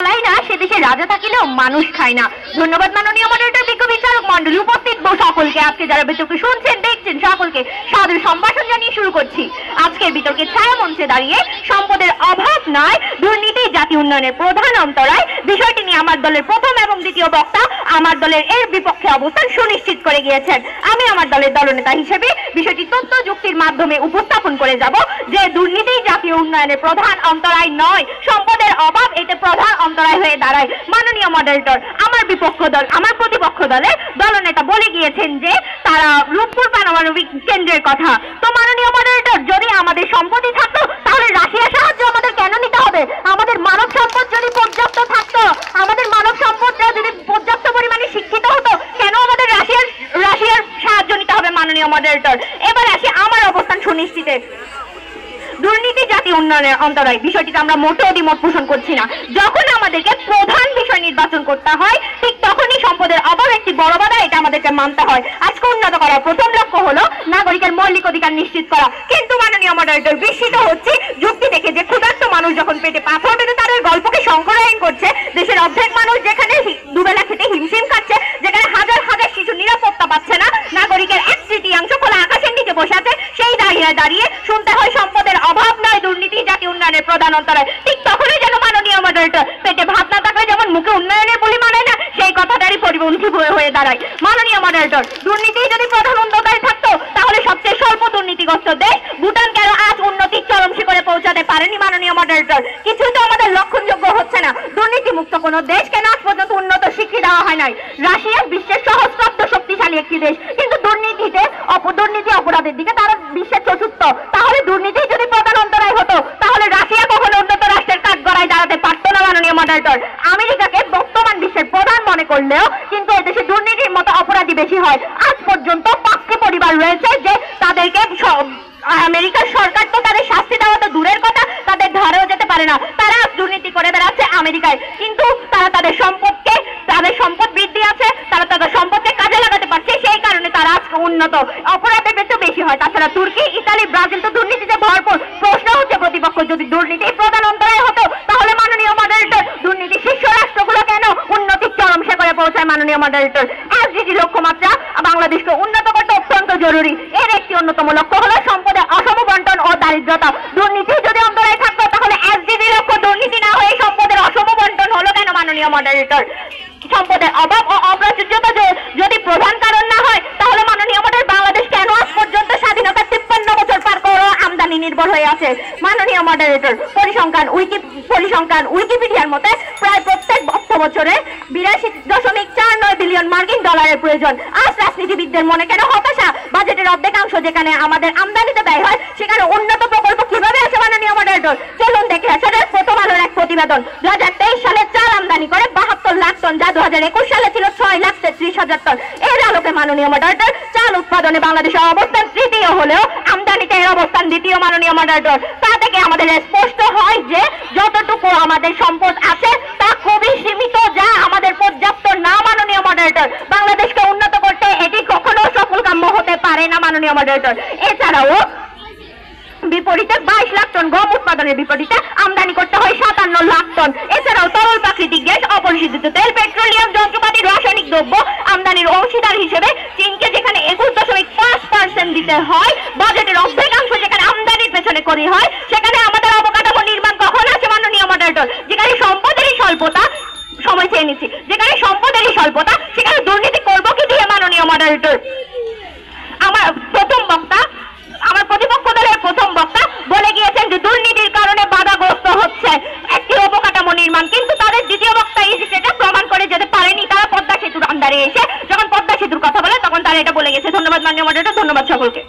না সে দেশে রাজা থাকিলেও মানুষ খায় না। ধন্যবাদ মাননীয় মডারেটর, বিজ্ঞ বিচারক মন্ডলী, উপস্থিত সকলকে, আজকে যারা বিতর্ক শুনছেন দেখছেন সকলকে সাদর সম্ভাষণ জানিয়ে শুরু করছি। আজকের বিতর্কে ছায়া মঞ্চে দাঁড়িয়ে সম্পদের অভাব নয় দুর্নীতি জাতীয় উন্নয়নের প্রধান অন্তরায় বিষয়টি নিয়ে আমার দলের প্রথম এবং দ্বিতীয় বক্তা আমার দলের এর বিপক্ষে অবস্থান সুনিশ্চিত করে গিয়েছেন। আমি আমার দলের দলনেতা হিসেবে বিষয়টি তথ্য যুক্তির মাধ্যমে উপস্থাপন করে যাব যে দুর্নীতি জাতীয় উন্নয়নের প্রধান অন্তরায় নয়, সম্পদের অভাব এতে প্রধান অন্তরায় হয়ে দাঁড়ায়। মাননীয় মডারেটর, আমার বিপক্ষ দল, আমার প্রতিপক্ষ দলের দলনেতা বলে গিয়েছেন যে তারা রূপপুর পারমাণবিক কেন্দ্রের কথা। তো মাননীয় মডারেটর, যদি আমাদের সম্পত্তি থাকতো তাহলে রাশিয়ার সাহায্য আমাদের কেন নিতে হবে? আমাদের মানব সম্পদ যদি পর্যাপ্ত থাকতো, আমাদের মানব সম্পদটা যদি পর্যাপ্ত পরিমাণে শিক্ষিত হতো, কেন আমাদের রাশিয়ার সাহায্য নিতে হবে? মাননীয় মডারেটর, এবার আসি আমার অবস্থান সুনিশ্চিতে। দুর্নীতি জাতীয় উন্নয়নের অন্তরায় বিষয়টিতে আমরা মোটেও দ্বিমত পোষণ করছি না। যখন আমাদেরকে প্রধান বিষয় নির্বাচন করতে হয় ঠিক তখনই সম্পদের অভাব একটি বড় বাধা, এটা আমাদেরকে মানতে হয়। আজকে উন্নত করার প্রথম লক্ষ্য হলো নাগরিকের মৌলিক অধিকার নিশ্চিত করা। কিন্তু মাননীয় মডারেটর, বিস্মিত হচ্ছে যুক্তি দেখে যে ক্ষুধার্ত মানুষ যখন পেটে পাথর বেঁধে তাদের গল্পকে সংকরায়ন করছে, দেশের অর্ধেক মানুষ যেখানে দুবেলা খেতে হিমশিম খাচ্ছে, যেখানে হাজার হাজার শিশু নিরাপত্তা পাচ্ছে না, নাগরিকের 1/3 খোলা আকাশের নিচে বসে আছে, সেই দাঁড়িয়ে শুনতে হয় সম্পদের অভাব নয় দুর্নীতি জাতীয় উন্নয়নের প্রধান অন্তরায়। ঠিক তখনই যেন মাননীয় মডারেটর, পেটে ভাত না থাকলে যেমন মুখে উন্নয়নের বলি মানায় না, সেই কথাটারই পরিপন্থী হয়ে দাঁড়ায়। মাননীয় মডারেটর, দুর্নীতি যদি প্রধান অন্তরায় থাকতো তাহলে সবচেয়ে স্বল্প দুর্নীতিগ্রস্ত দেশ ভুটান কেন আজ উন্নতির চরম শিখরে পৌঁছাতে পারেনি? মাননীয় মডারেটর, কিছুই তো আমাদের লক্ষণযোগ্য হচ্ছে না। দুর্নীতি মুক্ত কোন দেশ কেন আজ পর্যন্ত উন্নত শিক্ষা দেওয়া হয় নাই? রাশিয়া বিশ্বের সহস্রাব্দ শক্তিশালী একটি দেশ, কিন্তু দুর্নীতি অপরাধের দিকে তারা বিশ্বের চতুর্থ। তাহলে দুর্নীতি যদি প্রধান অন্তরায় হতো তাহলে রাশিয়া কখনো উন্নত রাষ্ট্রের কাঠগড়ায় দাঁড়াতে পারতো না। মাননীয় মডারেটর, আমেরিকাকে বর্তমান বিশ্বের প্রধান মনে করলেও কিন্তু এদেশে দুর্নীতির মতো অপরাধী বেশি হয়। আজ পর্যন্ত 5টি পরিবার রয়েছে যে তাদেরকে আমেরিকার সরকার তো তাদের শাস্তি দেওয়া তো দূরের কথা, তাদের ধারেও যেতে পারে না। তারা দুর্নীতি করে বেড়াচ্ছে আমেরিকায়, কিন্তু তারা তাদের সম্পদ বৃদ্ধি আছে, তারা তাদের সম্পদকে কাজে লাগাতে পারছে, সেই কারণে তারা আজকে উন্নত। অপরাধের বেশি বেশি হয়। তাছাড়া তুর্কি, ইতালি, ব্রাজিল তো দুর্নীতিতে ভরপুর। প্রশ্ন হচ্ছে প্রতিপক্ষ যদি দুর্নীতি প্রধান অন্তরায় হতো তাহলে মাননীয় মডারেটর দুর্নীতি শীর্ষ রাষ্ট্রগুলো কেন উন্নতির চরম শিখরে পৌঁছায়? মাননীয় মডারেটর, এসডিজি লক্ষ্যমাত্রা বাংলাদেশকে উন্নত করতে অত্যন্ত জরুরি। এর একটি অন্যতম লক্ষ্য হলো সম্পদের অসম বন্টন ও দারিদ্রতা। দুর্নীতি যদি অন্তরায় থাকতো তাহলে এসডিজি লক্ষ্য দুর্নীতি না হয়ে সম্পদের অসম বন্টন হলো কেন? মাননীয় মডারেটর, সম্পদের অভাব ও অপ্রাচুর্যতা যদি প্রধান কারণ না হয় তাহলে মাননীয় মডারেটর, বাংলাদেশ কেন আজ পর্যন্ত স্বাধীনতার 53 বছর পার করে আমদানি নির্ভর হয়ে আছে? মাননীয় মডারেটর, পরিসংখ্যান উইকিপিডিয়ার মতে প্রায় প্রত্যেক বছরে 82.49 বিলিয়ন মার্কিন ডলারের প্রয়োজন। আজ রাজনীতিবিদদের মনে কেন হতাশা? বাজেটের অর্ধেকাংশ যেখানে আমাদের আমদানিতে ব্যয় হয় সেখানে উন্নত প্রকল্প কিভাবে আছে? মাননীয় মডারেটর, চলুন দেখে আসা যাক প্রথম আলোর এক প্রতিবেদন। 2023 সালে চাল আমদানি করে 72 লাখ টন, যা 2021 সালে ছিল 6,33,000 টন। এর আলোকে মাননীয় মডারেটর, চাল উৎপাদনে বাংলাদেশের অবস্থান তৃতীয় হলেও আমদানিতে এর অবস্থান দ্বিতীয়। মাননীয় মডারেটর, তা থেকে আমাদের স্পষ্ট হয় যে যতটুকু আমাদের সম্পদ আছে তা খুবই সীমিত, যা আমাদের পর্যাপ্ত না। মাননীয় মডারেটর, বাংলাদেশকে উন্নত করতে এটি কখনো সফল কাম্য হতে পারে না। মাননীয় মডারেটর, এছাড়াও বিপরীতে 22 লাখ টন গম উৎপাদনের বিপরীতে আমদানি করতে হয় 57 লাখ টন। এছাড়াও তরল প্রাকৃতিক গ্যাস, অপরিশোধিত তেল, পেট্রোলিয়াম, যন্ত্রপাতি, রাসায়নিক দ্রব্য আমদানির অংশীদার হিসেবে চীনকে যেখানে 21.5% দিতে হয়, বাজেটের অর্ধেকাংশ যেখানে আমদানির পেছনে করি হয়, সেখানে আমাদের অবকাঠামো নির্মাণ কখন আছে? মাননীয় মডারেটর, যেখানে সম্পদেরই স্বল্পতা, সময় চেয়ে নিচ্ছি, যেখানে সম্পদেরই স্বল্পতা সেখানে দুর্নীতি করবো কি দিয়ে? মাননীয় মডারেটর, আমার প্রতিপক্ষ দলের প্রথম বক্তা বলে গিয়েছেন যে দুর্নীতির কারণে বাধাগ্রস্ত হচ্ছে একটি অবকাঠামো নির্মাণ, কিন্তু তাদের দ্বিতীয় বক্তা সেটা প্রমাণ করে যেতে পারেনি। তারা পদ্মা সেতুর আন্ডারে এসে যখন পদ্মা সেতুর কথা বলে তখন তারা এটা বলে গেছে। ধন্যবাদ মাননীয় মডারেটর, ধন্যবাদ সকলকে।